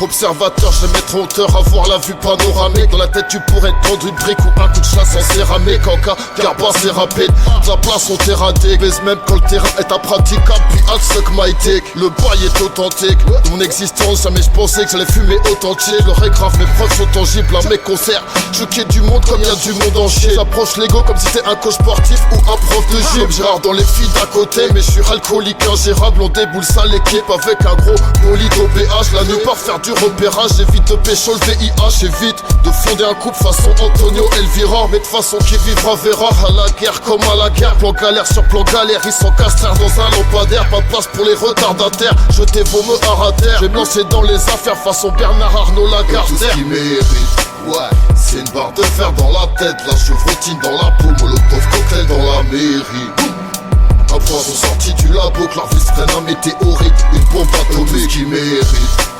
Observateur, je vais mettre en hauteur, avoir la vue panoramique. Dans la tête tu pourrais te prendre une brique ou un coup de chasse en céramique. En cas, car pas c'est rapide, de la place on terratique. Baise même quand le terrain est impraticable, puis I'll suck my dick. Le bail est authentique, de mon existence jamais je pensais que j'allais fumer authentique. Le grave, mes preuves sont tangibles à mes concerts. Je quitte du monde comme y'a du monde entier. J'approche l'ego comme si c'était un coach sportif ou un prof de gym. Gérard dans les filles d'à côté, mais je suis alcoolique ingérable. On déboule ça l'équipe avec un gros bolide au BH. La nuit par faire du repérage, j'évite de pécho le VIH. J'évite de fonder un couple façon Antonio Elvira. Mais de façon qui vivra verra, à la guerre comme à la guerre. Plan galère sur plan galère, ils sont castrés dans un lampadaire. Pas de place pour les retardataires, jetez vos mots à terre. Je vais me lancer dans les affaires façon Bernard Arnault Lagardère. Tout ce qui mérite, ouais, c'est une barre de fer dans la tête. La chevrotine dans la peau, molotov cocktail dans la mairie. Un poison sorti du labo, que leur vie se prenne un météorite. Une bombe atomique. Tout ce qui mérite,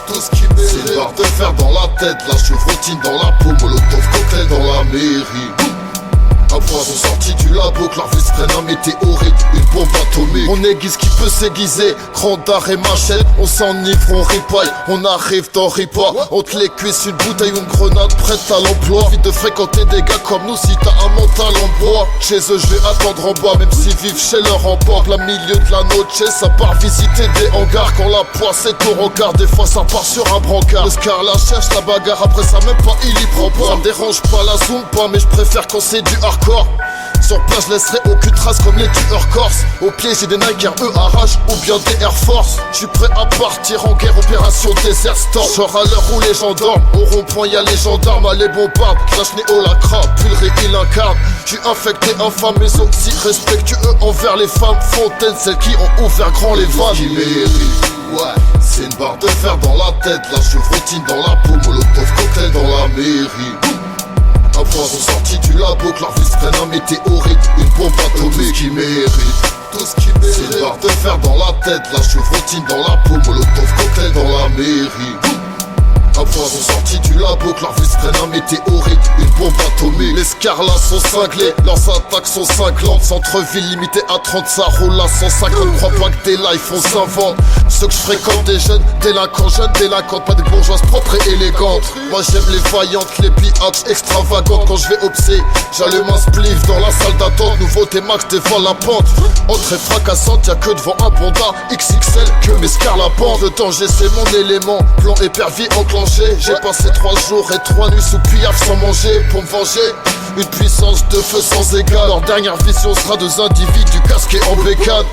tout ce qui mérite, c'est une barre de fer dans la tête. La chevrotine dans la peau, molotov cocktail dans la mairie. Un poison sorti du labo, que leur vie se prenne un météorite. Une bombe atomique. On aiguise qui peut s'aiguiser, grand d'art et machette. On s'enivre, on ripaille, on arrive dans Ripa. Entre les cuisses, une bouteille ou une grenade prête à l'emploi. Envie de fréquenter des gars comme nous si t'as un mental en bois. Chez eux je vais attendre en bas, même s'ils vivent chez leur rempart. La milieu de la noche, ça part visiter des hangars. Quand la poisse est au regard, des fois ça part sur un brancard. Le scar la cherche, la bagarre, après ça même pas il y prend pas. Ça me dérange pas la zoom pas, mais je préfère quand c'est du hardcore. Sur place, je laisserai aucune trace comme les tueurs corses. Au pied, j'ai des Nike RE Arrache ou bien des Air Force. J'suis prêt à partir en guerre, opération Desert Storm. Genre à l'heure où les gens dorment, au rond-point y'a les gendarmes, à les bombardes. Clash Néo la crabe, pullerie il incarne. J'suis infecté, infâme, mais aussi respectueux envers les femmes. Fontaines, celles qui ont ouvert grand les vannes. Qui mérite, ouais, c'est une barre de fer dans la tête. La chevrotine dans la peau, molotov cocktail dans la mairie. Un poison sorti du labo, que leur vie se prenne un météorite. Une bombe atomique. Tout ce qui mérite, tout ce qui mérite, c'est une barre de fer dans la tête. La chevrotine dans la peau, molotov cocktail dans la mairie. Un poison sorti du labo, que leur vie se prenne un météorite. Une bombe atomique. Les scarlas sont cinglés, leurs attaques sont cinglantes. Centre-ville limité à 30, ça roule à 150. Crois pas que des lives on s'invente. Ceux que je fréquente, des jeunes délinquantes, pas des bourgeoises propres et élégantes. Moi j'aime les vaillantes, les biatches extravagantes. Quand je vais obser, j'allume un spliff dans la salle d'attente. Nouveauté max défend la pente. Entrée fracassante, y'a que devant un bonda XXL que mes scarlapentes. Le danger c'est mon élément, plan épervier enclenché. J'ai passé 3 jours et 3 nuits sous piaf sans manger. Pour me venger, une puissance de feu sans égal. Leur dernière vision sera 2 individus casqués en bécane.